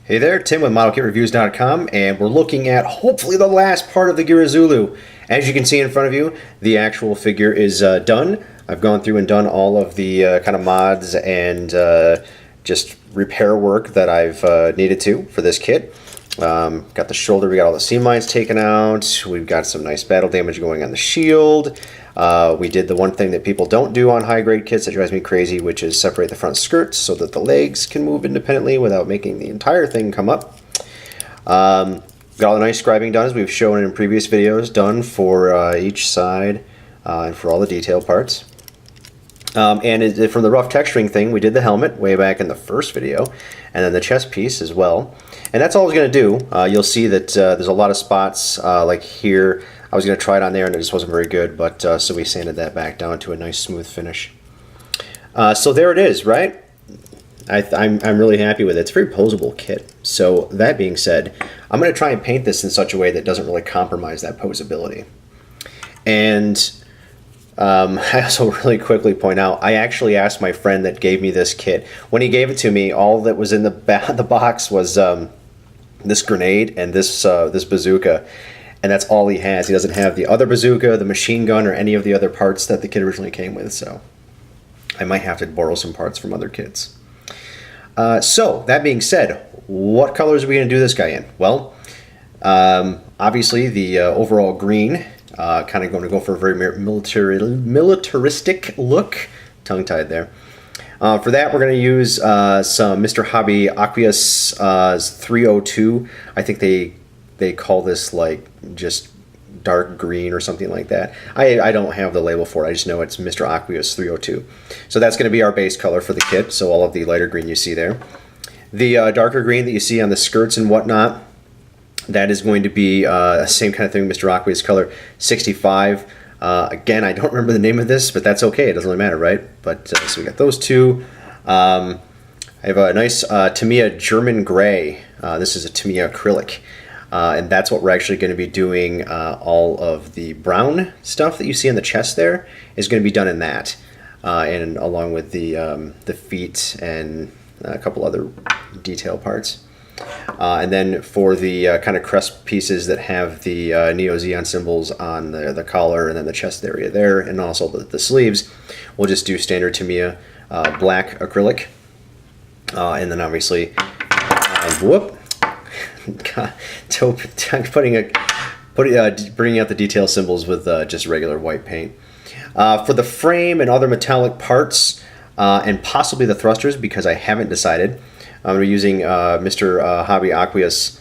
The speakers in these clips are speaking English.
Hey there, Tim with ModelKitReviews.com, and we're looking at hopefully the last part of the Geara Zulu. As you can see in front of you, the actual figure is done. I've gone through and done all of the kind of mods and just repair work that I've needed to for this kit. Got the shoulder, we got all the seam lines taken out, we've got some nice battle damage going on the shield. We did the one thing that people don't do on high-grade kits that drives me crazy, which is separate the front skirts so that the legs can move independently without making the entire thing come up. Got all the nice scribing done, as we've shown in previous videos, done for each side and for all the detail parts. And from the rough texturing thing, we did the helmet way back in the first video, and then the chest piece as well. And that's all I was going to do. You'll see that there's a lot of spots like here. I was going to try it on there and it just wasn't very good, but so we sanded that back down to a nice smooth finish. So there it is, right? I'm really happy with it. It's a very posable kit. So that being said, I'm going to try and paint this in such a way that doesn't really compromise that posability. And I also really quickly point out, I actually asked my friend that gave me this kit. When he gave it to me, all that was in the box was this grenade and this bazooka. And that's all he has. He doesn't have the other bazooka, the machine gun, or any of the other parts that the kit originally came with. So I might have to borrow some parts from other kits. So that being said, what colors are we going to do this guy in? Well, obviously the overall green, kind of going to go for a very militaristic look. Tongue-tied there. For that, we're going to use some Mr. Hobby Aqueous 302. I think they call this like just dark green or something like that. I don't have the label for it. I just know it's Mr. Aqueous 302. So that's going to be our base color for the kit. So all of the lighter green you see there. The darker green that you see on the skirts and whatnot, that is going to be same kind of thing, Mr. Aqueous color 65. Again, I don't remember the name of this, but that's okay. It doesn't really matter, right? But so we got those two. I have a nice Tamiya German gray. This is a Tamiya acrylic. And that's what we're actually going to be doing. All of the brown stuff that you see on the chest there is going to be done in that, and along with the feet and a couple other detail parts. And then for the kind of crest pieces that have the Neo Zeon symbols on the collar and then the chest area there, and also the sleeves, we'll just do standard Tamiya black acrylic, and then obviously bringing out the detail symbols with just regular white paint. For the frame and other metallic parts, and possibly the thrusters, because I haven't decided, I'm using Mr. Hobby Aqueous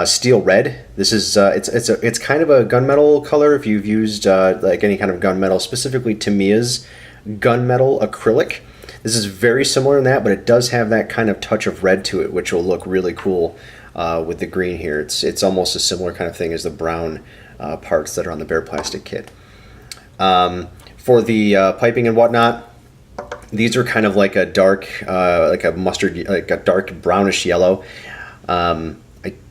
Steel Red. This is it's kind of a gunmetal color. If you've used like any kind of gunmetal, specifically Tamiya's gunmetal acrylic, this is very similar in that, but it does have that kind of touch of red to it, which will look really cool. With the green here, it's almost a similar kind of thing as the brown parts that are on the bare plastic kit. For the piping and whatnot, these are kind of like a dark, like a mustard, like a dark brownish yellow. I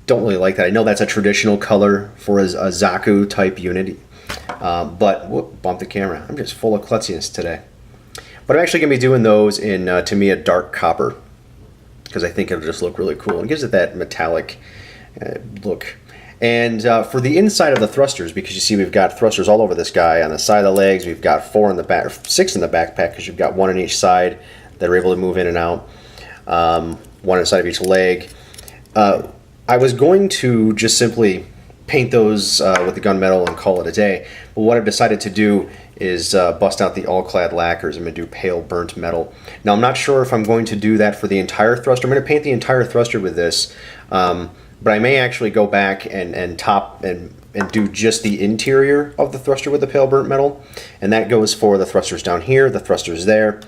don't really like that. I know that's a traditional color for a Zaku type unit, but whoop, bump the camera. I'm just full of klutziness today. But I'm actually going to be doing those in Tamiya dark copper, because I think it'll just look really cool and gives it that metallic look. And for the inside of the thrusters, because you see we've got thrusters all over this guy, on the side of the legs, we've got 4 in the back, 6 in the backpack, because you've got 1 on each side that are able to move in and out, 1 inside of each leg. I was going to just simply paint those with the gunmetal and call it a day, but what I've decided to do is bust out the Alcald lacquers. I'm going to do pale burnt metal. Now I'm not sure if I'm going to do that for the entire thruster. I'm going to paint the entire thruster with this, but I may actually go back and top and do just the interior of the thruster with the pale burnt metal, and that goes for the thrusters down here, the thrusters there,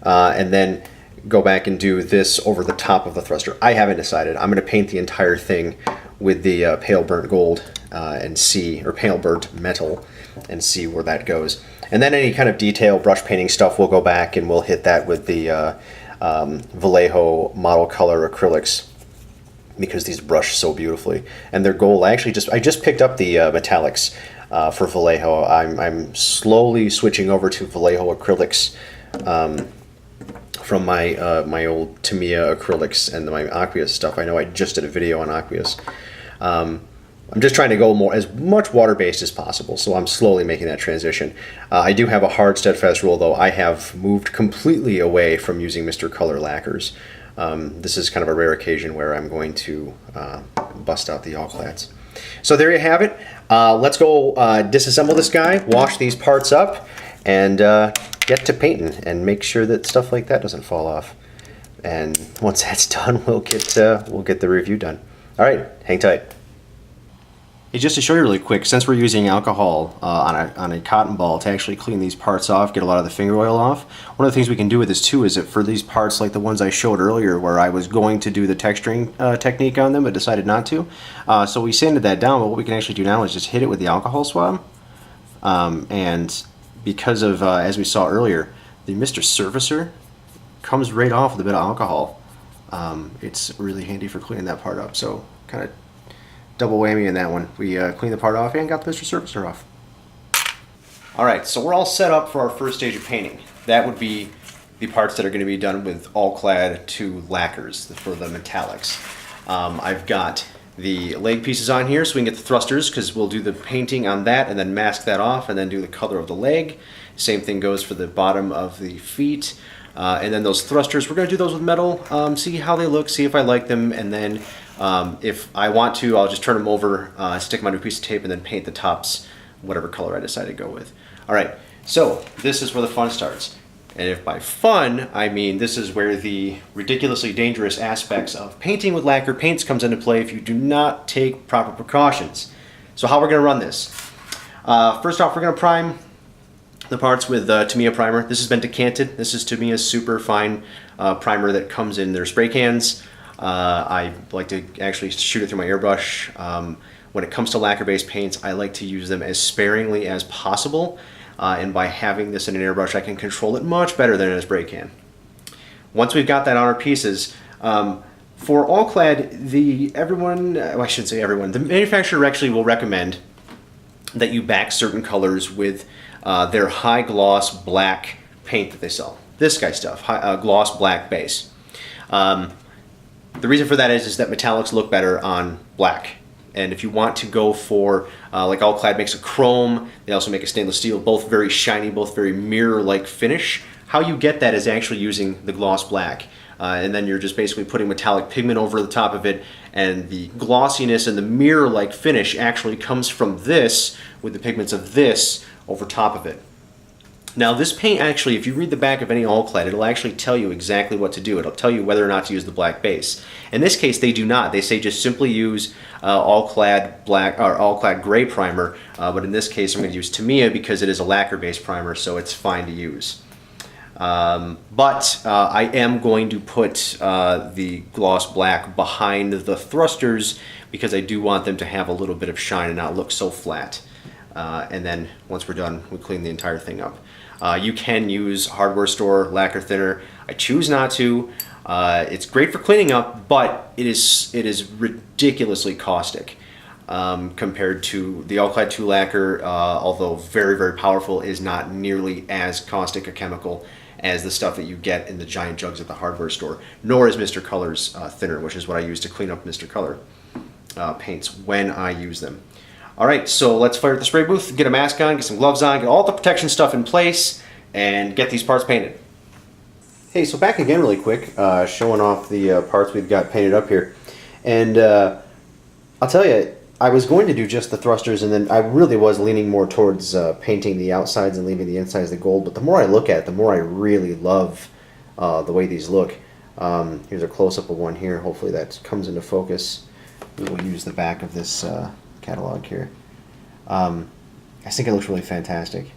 and then go back and do this over the top of the thruster. I haven't decided. I'm going to paint the entire thing with the pale burnt gold and see, or pale burnt metal, and see where that goes. And then any kind of detail brush painting stuff, we'll go back and we'll hit that with the Vallejo model color acrylics, because these brush so beautifully. And they're gold. I just picked up the metallics for Vallejo. I'm slowly switching over to Vallejo acrylics from my old Tamiya acrylics and my aqueous stuff. I know I just did a video on aqueous. I'm just trying to go as much water-based as possible, so I'm slowly making that transition. I do have a hard steadfast rule, though. I have moved completely away from using Mr. Color lacquers. This is kind of a rare occasion where I'm going to bust out the Alclads. So there you have it. Let's go disassemble this guy, wash these parts up, and get to painting and make sure that stuff like that doesn't fall off. And once that's done, we'll get the review done. All right, hang tight. Hey, just to show you really quick, since we're using alcohol on a cotton ball to actually clean these parts off, get a lot of the finger oil off, one of the things we can do with this too is that for these parts like the ones I showed earlier where I was going to do the texturing technique on them but decided not to, so we sanded that down, but what we can actually do now is just hit it with the alcohol swab. And because of, as we saw earlier, the Mr. Surfacer comes right off with a bit of alcohol. It's really handy for cleaning that part up, so kind of double whammy in that one. We cleaned the part off and got the Mr. Surfacer off. Alright, so we're all set up for our first stage of painting. That would be the parts that are going to be done with Alclad 2 lacquers for the metallics. I've got the leg pieces on here so we can get the thrusters, because we'll do the painting on that and then mask that off and then do the color of the leg. Same thing goes for the bottom of the feet. And then those thrusters, we're going to do those with metal, see how they look, see if I like them, and then if I want to, I'll just turn them over, stick them on a piece of tape, and then paint the tops whatever color I decide to go with. Alright, so this is where the fun starts. And if by fun, I mean this is where the ridiculously dangerous aspects of painting with lacquer paints comes into play if you do not take proper precautions. So how we're going to run this. First off, we're going to prime the parts with Tamiya primer. This has been decanted. This is Tamiya's super fine primer that comes in their spray cans. I like to actually shoot it through my airbrush. When it comes to lacquer-based paints, I like to use them as sparingly as possible. And by having this in an airbrush, I can control it much better than in a spray can. Once we've got that on our pieces, for Alclad, I shouldn't say everyone, the manufacturer actually will recommend that you back certain colors with their high gloss black paint that they sell. This guy stuff, gloss black base. The reason for that is that metallics look better on black. And if you want to go for, like Alclad makes a chrome, they also make a stainless steel, both very shiny, both very mirror-like finish. How you get that is actually using the gloss black. And then you're just basically putting metallic pigment over the top of it, and the glossiness and the mirror-like finish actually comes from this, with the pigments of this over top of it. Now this paint actually, if you read the back of any Alclad, it'll actually tell you exactly what to do. It'll tell you whether or not to use the black base. In this case, they do not. They say just simply use Alclad black or Alclad gray primer, but in this case I'm going to use Tamiya because it is a lacquer-based primer, so it's fine to use. But I am going to put the gloss black behind the thrusters because I do want them to have a little bit of shine and not look so flat. And then once we're done, we clean the entire thing up. You can use hardware store lacquer thinner. I choose not to. It's great for cleaning up, but it is ridiculously caustic compared to the Alclad 2 lacquer. Although very, very powerful, is not nearly as caustic a chemical as the stuff that you get in the giant jugs at the hardware store. Nor is Mr. Color's thinner, which is what I use to clean up Mr. Color paints when I use them. Alright, so let's fire at the spray booth, get a mask on, get some gloves on, get all the protection stuff in place, and get these parts painted. Hey, so back again really quick, showing off the parts we've got painted up here. And I'll tell you, I was going to do just the thrusters, and then I really was leaning more towards painting the outsides and leaving the insides the gold, but the more I look at it, the more I really love the way these look. Here's a close-up of one here, hopefully that comes into focus. We will use the back of this catalog here. I think it looks really fantastic.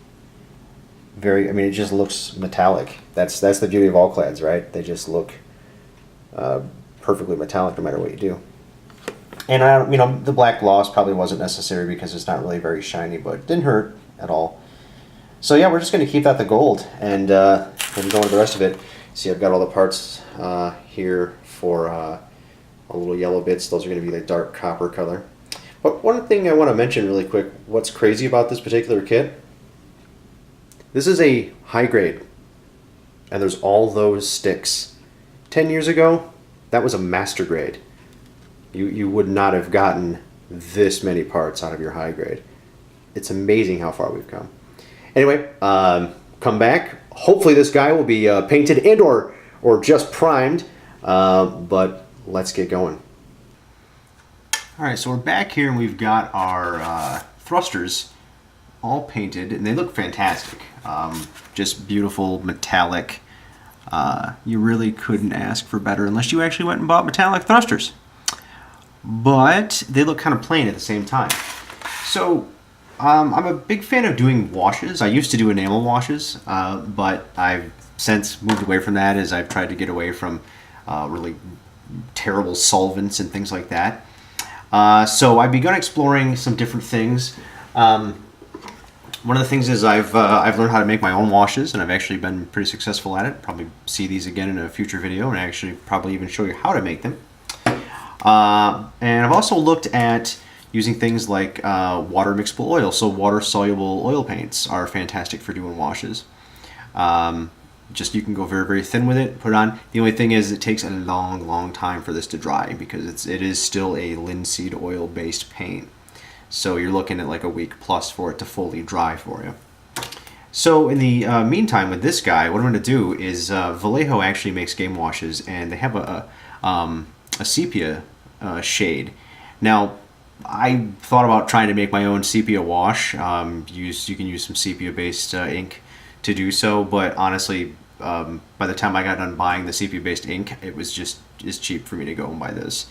I mean, it just looks metallic. That's the beauty of Alclads, right? They just look perfectly metallic no matter what you do. And you know, the black gloss probably wasn't necessary because it's not really very shiny, but it didn't hurt at all. So yeah, we're just going to keep that the gold and then go into the rest of it. See, I've got all the parts here for all little yellow bits. Those are going to be the dark copper color. But one thing I want to mention really quick, what's crazy about this particular kit, this is a high grade. and there's all those sticks. 10 years ago, that was a master grade. You would not have gotten this many parts out of your high grade. It's amazing how far we've come. Anyway, come back. Hopefully this guy will be painted and or just primed, but let's get going. All right, so we're back here and we've got our thrusters all painted and they look fantastic. Just beautiful metallic. You really couldn't ask for better unless you actually went and bought metallic thrusters. But they look kind of plain at the same time. So I'm a big fan of doing washes. I used to do enamel washes, but I've since moved away from that as I've tried to get away from really terrible solvents and things like that. So I've begun exploring some different things. One of the things is I've learned how to make my own washes, and I've actually been pretty successful at it. Probably see these again in a future video, and actually probably even show you how to make them. And I've also looked at using things like water mixable oil. So water soluble oil paints are fantastic for doing washes. Just you can go very, very thin with it, put it on. The only thing is it takes a long time for this to dry because it is still a linseed oil based paint. So you're looking at like a week plus for it to fully dry for you. So in the meantime with this guy, what I'm going to do is Vallejo actually makes game washes, and they have a sepia shade. Now, I thought about trying to make my own sepia wash. You can use some sepia-based ink to do so, but honestly, by the time I got done buying the sepia-based ink, it was just as cheap for me to go and buy this.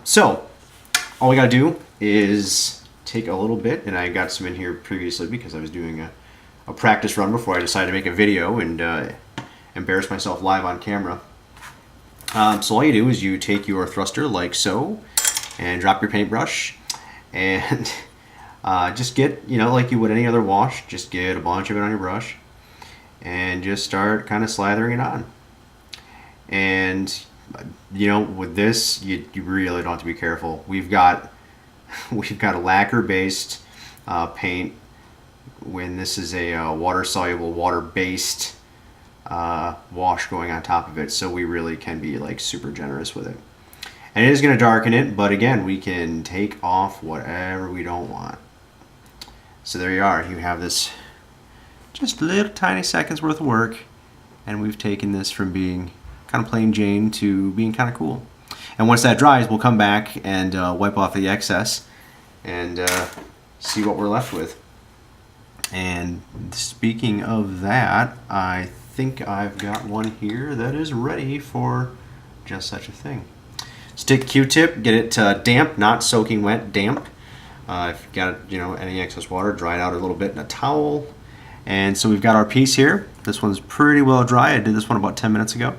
So, all we gotta do is take a little bit, and I got some in here previously because I was doing a practice run before I decided to make a video and embarrass myself live on camera. So all you do is you take your thruster like so, and drop your paintbrush, and just get, like you would any other wash, just get a bunch of it on your brush, and just start kind of slathering it on. And with this, you really don't have to be careful. We've got a lacquer-based paint. When this is a water-soluble, water-based wash going on top of it, so we really can be like super generous with it. And it is going to darken it, but again, we can take off whatever we don't want. So there you are. You have this just little tiny seconds worth of work, and we've taken this from being kind of plain Jane to being kind of cool. And once that dries, we'll come back and wipe off the excess and see what we're left with. And speaking of that, I think I've got one here that is ready for just such a thing. Stick Q-tip, get it damp, not soaking wet, damp. If you've got any excess water, dry it out a little bit in a towel. And so we've got our piece here. This one's pretty well dry. I did this one about 10 minutes ago.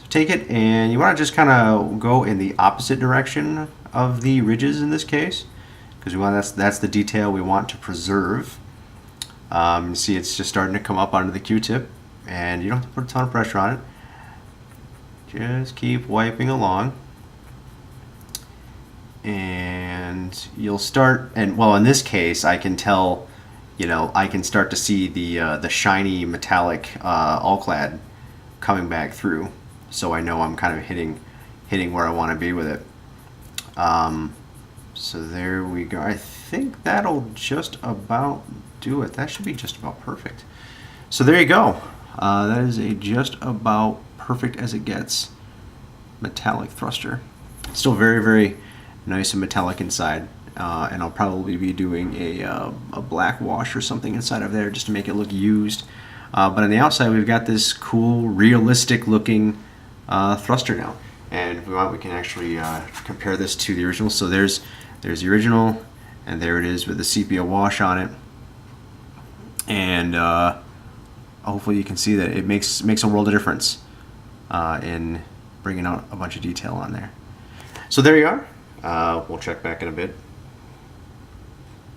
So take it, and you want to just kind of go in the opposite direction of the ridges in this case, because that's the detail we want to preserve. You see it's just starting to come up onto the Q-tip, and you don't have to put a ton of pressure on it. Just keep wiping along. And you'll start, and well, in this case I can tell, I can start to see the shiny metallic Alcald coming back through, so I know I'm kind of hitting where I want to be with it. So there we go. I think that'll just about do it. That should be just about perfect. So there you go. That is a just about perfect as it gets metallic thruster. Still very, very nice and metallic inside, and I'll probably be doing a black wash or something inside of there just to make it look used. But on the outside, we've got this cool, realistic looking thruster now, and if we want, we can actually compare this to the original. So there's the original, and there it is with the sepia wash on it, and hopefully you can see that it makes a world of difference in bringing out a bunch of detail on there. So there you are. We'll check back in a bit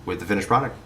with the finished product.